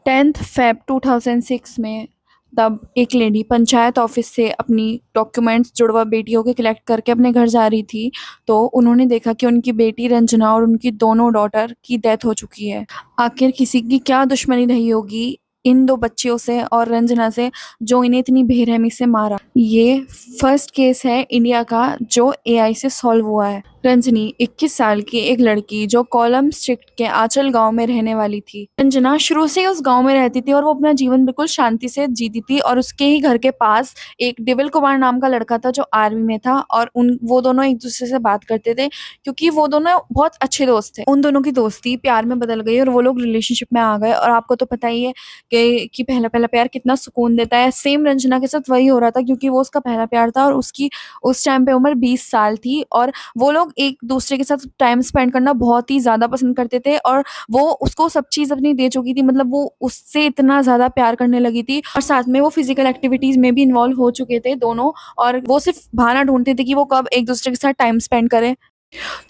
10th Feb 2006 में तब एक लेडी पंचायत ऑफिस से अपनी डॉक्यूमेंट्स जुड़वा बेटियों के कलेक्ट करके अपने घर जा रही थी, तो उन्होंने देखा कि उनकी बेटी रंजना और उनकी दोनों डॉटर की डेथ हो चुकी है। आखिर किसी की क्या दुश्मनी रही होगी इन 2 बच्चियों से और रंजना से, जो इन्हें इतनी बेरहमी से मारा। ये फर्स्ट केस है इंडिया का जो एआई से सॉल्व हुआ है। रंजनी 21 साल की एक लड़की जो कोलम स्ट्रिक्ट के आंचल गांव में रहने वाली थी। रंजना शुरू से ही उस गांव में रहती थी और वो अपना जीवन बिल्कुल शांति से जीती थी, और उसके ही घर के पास एक डिविल कुमार नाम का लड़का था जो आर्मी में था, और उन वो दोनों एक दूसरे से बात करते थे क्योंकि वो दोनों बहुत अच्छे दोस्त थे। उन दोनों की दोस्ती प्यार में बदल गई और वो लोग रिलेशनशिप में आ गए, और आपको तो पता ही है कि पहला पहला प्यार कितना सुकून देता है। सेम रंजना के साथ वही हो रहा था क्योंकि वो उसका पहला प्यार था और उसकी उस टाइम पे उम्र 20 साल थी, और वो लोग एक दूसरे के साथ टाइम स्पेंड करना बहुत ही ज़्यादा पसंद करते थे, और वो उसको सब चीज़ अपनी दे चुकी थी। मतलब वो उससे इतना ज़्यादा प्यार करने लगी थी, और साथ में वो फिज़िकल एक्टिविटीज़ में भी इन्वॉल्व हो चुके थे दोनों, और वो सिर्फ़ बहाना ढूँढते थे कि वो कब एक दूसरे के साथ टाइम स्पेंड करें।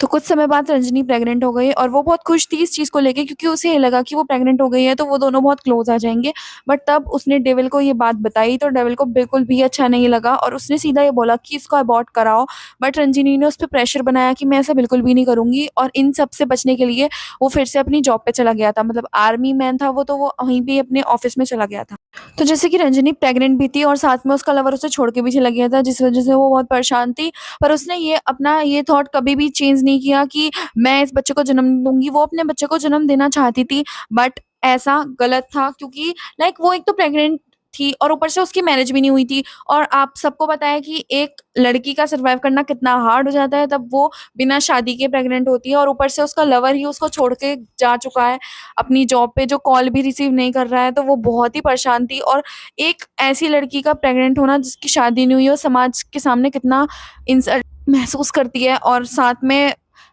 तो कुछ समय बाद रंजनी प्रेग्नेंट हो गई और वो बहुत खुश थी इस चीज़ को लेके क्योंकि उसे ये लगा कि वो प्रेग्नेंट हो गई है तो वो दोनों बहुत क्लोज़ आ जाएँगे। बट तब उसने डेविल को ये बात बताई तो डेविल को बिल्कुल भी अच्छा नहीं लगा और उसने सीधा ये बोला कि इसको अबॉर्ट कराओ। बट रंजनी ने उस पे प्रेशर बनाया कि मैं ऐसा बिल्कुल भी नहीं करूँगी, और इन सब से बचने के लिए वो फिर से अपनी जॉब पे चला गया था। मतलब आर्मी मैन था वो, तो वो वहीं पे अपने ऑफ़िस में चला गया था। तो जैसे कि रंजनी प्रेग्नेंट भी थी और साथ में उसका लवर उसे छोड़ के भी चला गया था, जिस वज़ह से वो बहुत परेशान थी। पर उसने ये अपना ये थॉट कभी भी चेंज नहीं किया कि मैं इस बच्चे को जन्म दूँगी। वो अपने बच्चे को जन्म देना चाहती थी, बट ऐसा गलत था क्योंकि लाइक वो एक तो प्रेग्नेंट थी और ऊपर से उसकी मैरिज भी नहीं हुई थी, और आप सबको पता है कि एक लड़की का सर्वाइव करना कितना हार्ड हो जाता है, तब वो बिना शादी के प्रेग्नेंट होती है और ऊपर से उसका लवर ही उसको छोड़ के जा चुका है अपनी जॉब पे, जो कॉल भी रिसीव नहीं कर रहा है, तो वो बहुत ही परेशान थी। और एक ऐसी लड़की का प्रेग्नेंट होना जिसकी शादी नहीं हुई हो, समाज के सामने कितना इंसल्ट महसूस करती है, और साथ में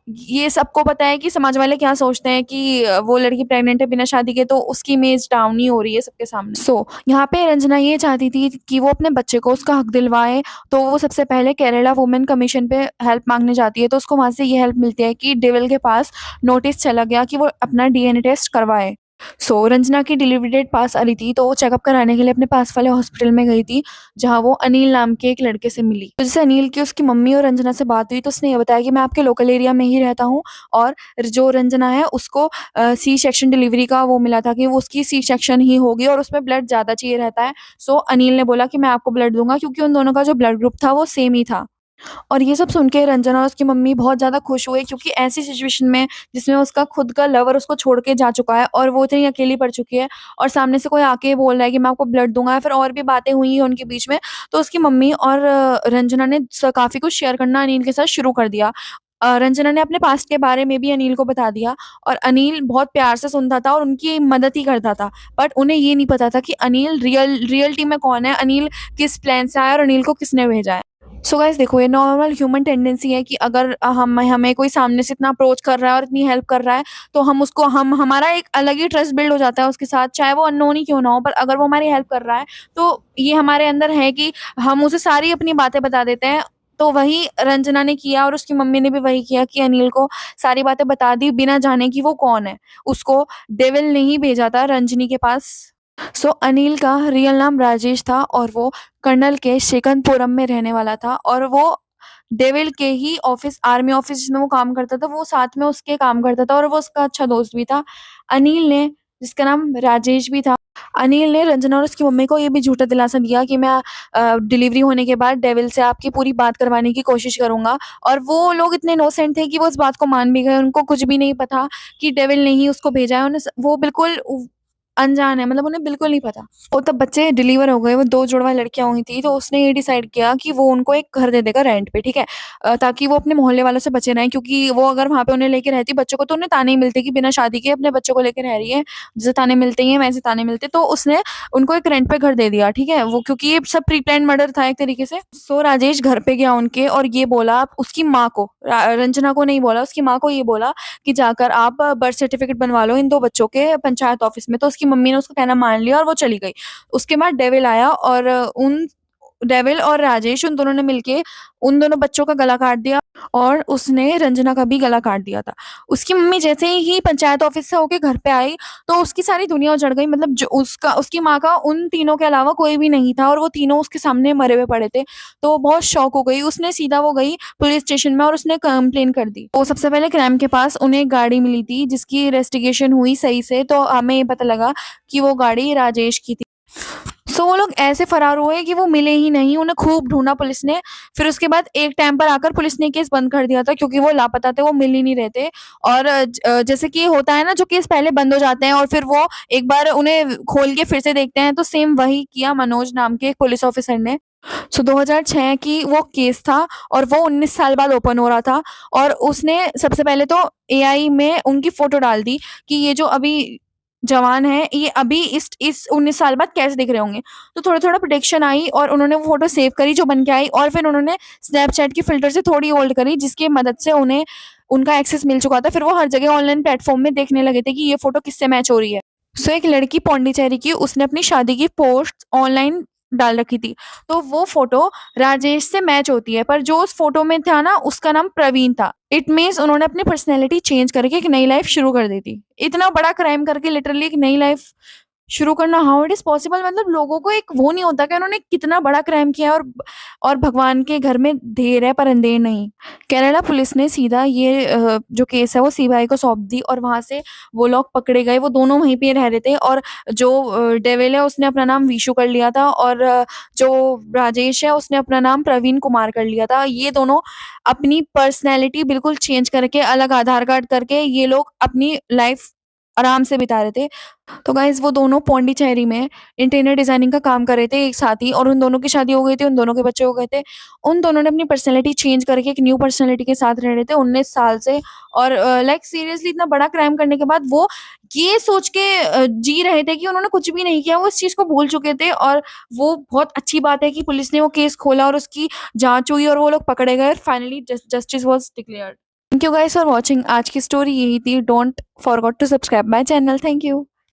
ये सबको पता है कि समाज वाले क्या सोचते हैं कि वो लड़की प्रेग्नेंट है बिना शादी के, तो उसकी इमेज डाउन ही हो रही है सबके सामने। यहाँ पे रंजना ये चाहती थी कि वो अपने बच्चे को उसका हक दिलवाए, तो वो सबसे पहले केरला वुमेन कमीशन पे हेल्प माँगने जाती है, तो उसको वहाँ से ये हेल्प मिलती है कि डेविल के पास नोटिस चला गया कि वो अपना डीएनए टेस्ट करवाए। रंजना की डिलीवरी डेट पास आ रही थी, तो वो चेकअप कराने के लिए अपने पास वाले हॉस्पिटल में गई थी, जहाँ वो अनिल नाम के एक लड़के से मिली। तो जैसे अनिल की उसकी मम्मी और रंजना से बात हुई, तो उसने ये बताया कि मैं आपके लोकल एरिया में ही रहता हूँ, और जो रंजना है उसको सी सेक्शन डिलीवरी का वो मिला था कि वो उसकी सी सेक्शन ही होगी और उसमें ब्लड ज़्यादा चाहिए रहता है। अनिल ने बोला कि मैं आपको ब्लड दूँगा क्योंकि उन दोनों का जो ब्लड ग्रुप था वो सेम ही था। और ये सब सुन के रंजना और उसकी मम्मी बहुत ज़्यादा खुश हुए क्योंकि ऐसी सिचुएशन में जिसमें उसका खुद का लवर उसको छोड़ के जा चुका है और वो इतनी अकेली पड़ चुकी है, और सामने से कोई आके बोल रहा है कि मैं आपको ब्लड दूँगा, या फिर और भी बातें हुई हैं उनके बीच में, तो उसकी मम्मी और रंजना ने काफ़ी कुछ शेयर करना अनिल के साथ शुरू कर दिया। रंजना ने अपने पास्ट के बारे में भी अनिल को बता दिया, और अनिल बहुत प्यार से सुनता था और उनकी मदद ही करता था। बट उन्हें ये नहीं पता था कि अनिल रियलिटी में कौन है, अनिल किस प्लान से आया और अनिल को किसने भेजा है। गाइस देखो, ये नॉर्मल ह्यूमन टेंडेंसी है कि अगर हम हमें कोई सामने से इतना अप्रोच कर रहा है और इतनी हेल्प कर रहा है, तो हम उसको हम हमारा एक अलग ही ट्रस्ट बिल्ड हो जाता है उसके साथ, चाहे वो अननोन ही क्यों ना हो। पर अगर वो हमारी हेल्प कर रहा है, तो ये हमारे अंदर है कि हम उसे सारी अपनी बातें बता देते हैं। तो वही रंजना ने किया और उसकी मम्मी ने भी वही किया कि अनिल को सारी बातें बता दी बिना जाने कि वो कौन है। उसको डेविल ने ही भेजा था रंजनी के पास। अनिल का रियल नाम राजेश था और वो कर्नल के शेखनपुरम में रहने वाला था, और वो डेविल के ही ऑफिस, आर्मी ऑफिस जिसमें वो काम करता था, वो साथ में उसके काम करता था और वो उसका अच्छा दोस्त भी था। अनिल ने, जिसका नाम राजेश भी था, अनिल ने रंजना और उसकी मम्मी को ये भी झूठा दिलासा दिया कि मैं डिलीवरी होने के बाद डेविल से आपकी पूरी बात करवाने की कोशिश करूँगा, और वो लोग इतने इनोसेंट थे कि वो इस बात को मान भी गए। उनको कुछ भी नहीं पता कि डेविल ने ही उसको भेजा है। उन्हें वो बिल्कुल अनजान है, मतलब उन्हें बिल्कुल नहीं पता। और तब बच्चे डिलीवर हो गए, वो 2 जुड़वा लड़कियाँ हुई थी, तो उसने ये डिसाइड किया कि वो उनको एक घर दे देगा रेंट पे, ठीक है? ताकि वो अपने मोहल्ले वालों से बचे रहें, क्योंकि वो अगर वहाँ पे उन्हें लेके रहती बच्चों को, तो उन्हें ताने ही मिलते कि बिना शादी के अपने बच्चों को लेके रह रही है। जैसे ताने मिलते ही हैं वैसे ताने मिलते, तो उसने उनको एक रेंट पे घर दे दिया, ठीक है? वो क्योंकि ये सब प्री प्लान्ड मर्डर था एक तरीके से। राजेश घर पे गया उनके और ये बोला उसकी माँ को, रंजना को नहीं बोला, उसकी माँ को ये बोला कि जाकर आप बर्थ सर्टिफिकेट बनवा लो इन 2 बच्चों के पंचायत ऑफिस में। तो उसकी मम्मी ने उसका कहना मान लिया और वो चली गई। उसके बाद डेविल आया और डेविल और राजेश उन दोनों ने मिलके उन दोनों बच्चों का गला काट दिया और उसने रंजना का भी गला काट दिया था। उसकी मम्मी जैसे ही पंचायत ऑफिस से होके घर पे आई, तो उसकी सारी दुनिया उजड़ गई। मतलब जो उसकी माँ का उन तीनों के अलावा कोई भी नहीं था और वो तीनों उसके सामने मरे हुए पड़े थे। तो वो बहुत शॉक हो गई। उसने सीधा वो गई पुलिस स्टेशन में और उसने कंप्लेन कर दी। तो सबसे पहले क्राइम के पास उन्हें एक गाड़ी मिली थी जिसकी इन्वेस्टिगेशन हुई सही से, तो हमें ये पता लगा कि वो गाड़ी राजेश की थी। सो वो लोग ऐसे फरार हुए कि वो मिले ही नहीं, उन्हें खूब ढूँढा पुलिस ने। फिर उसके बाद एक टाइम पर आकर पुलिस ने केस बंद कर दिया था क्योंकि वो लापता थे, वो मिल ही नहीं रहे थे। और जैसे कि होता है ना, जो केस पहले बंद हो जाते हैं और फिर वो एक बार उन्हें खोल के फिर से देखते हैं, तो सेम वही किया मनोज नाम के एक पुलिस ऑफिसर ने। सो 2006 की वो केस था और वो 19 साल बाद ओपन हो रहा था। और उसने सबसे पहले तो एआई में उनकी फ़ोटो डाल दी कि ये जो अभी जवान हैं, ये अभी इस 19 साल बाद कैसे दिख रहे होंगे। तो थोड़ा-थोड़ा प्रेडिक्शन आई और उन्होंने वो फ़ोटो सेव करी जो बन के आई और फिर उन्होंने स्नैपचैट की फ़िल्टर से थोड़ी ओल्ड करी जिसकी मदद से उन्हें उनका एक्सेस मिल चुका था। फिर वो हर जगह ऑनलाइन प्लेटफ़ॉर्म में देखने लगे थे कि ये फ़ोटो किससे मैच हो रही है। सो एक लड़की पौंडीचेरी की, उसने अपनी शादी की पोस्ट ऑनलाइन डाल रखी थी। तो वो फ़ोटो राजेश से मैच होती है, पर जो उस फ़ोटो में था ना, उसका नाम प्रवीण था। इट मीन्स उन्होंने अपनी पर्सनैलिटी चेंज करके एक नई लाइफ़ शुरू कर दी थी। इतना बड़ा क्राइम करके लिटरली एक नई लाइफ़ शुरू करना, हाउ इट इज़ पॉसिबल? मतलब लोगों को एक वो नहीं होता कि उन्होंने कितना बड़ा क्राइम किया है और भगवान के घर में देर है पर अंधेर नहीं। केरला पुलिस ने सीधा ये जो केस है वो सीबीआई को सौंप दी और वहाँ से वो लोग पकड़े गए। वो दोनों वहीं पे रह रहे थे और जो डेविल है उसने अपना नाम विशु कर लिया था और जो राजेश है उसने अपना नाम प्रवीण कुमार कर लिया था। ये दोनों अपनी पर्सनैलिटी बिल्कुल चेंज करके, अलग आधार कार्ड करके ये लोग अपनी लाइफ़ आराम से बिता रहे थे। तो गाइज़ वो दोनों पौंडीचेरी में इंटीरियर डिज़ाइनिंग का काम कर रहे थे एक साथ ही, और उन दोनों की शादी हो गई थी, उन दोनों के बच्चे हो गए थे। उन दोनों ने अपनी पर्सनैलिटी चेंज करके एक न्यू पर्सनैलिटी के साथ रह रहे थे 19 साल से। और लाइक सीरियसली इतना बड़ा क्राइम करने के बाद वो ये सोच के जी रहे थे कि उन्होंने कुछ भी नहीं किया, वो इस चीज़ को भूल चुके थे। और वो बहुत अच्छी बात है कि पुलिस ने वो केस खोला और उसकी जाँच हुई और वो लोग पकड़े गए और finally justice was declared. Thank you guys for watching. आज की स्टोरी यही थी। Don't forget to subscribe my channel. Thank you.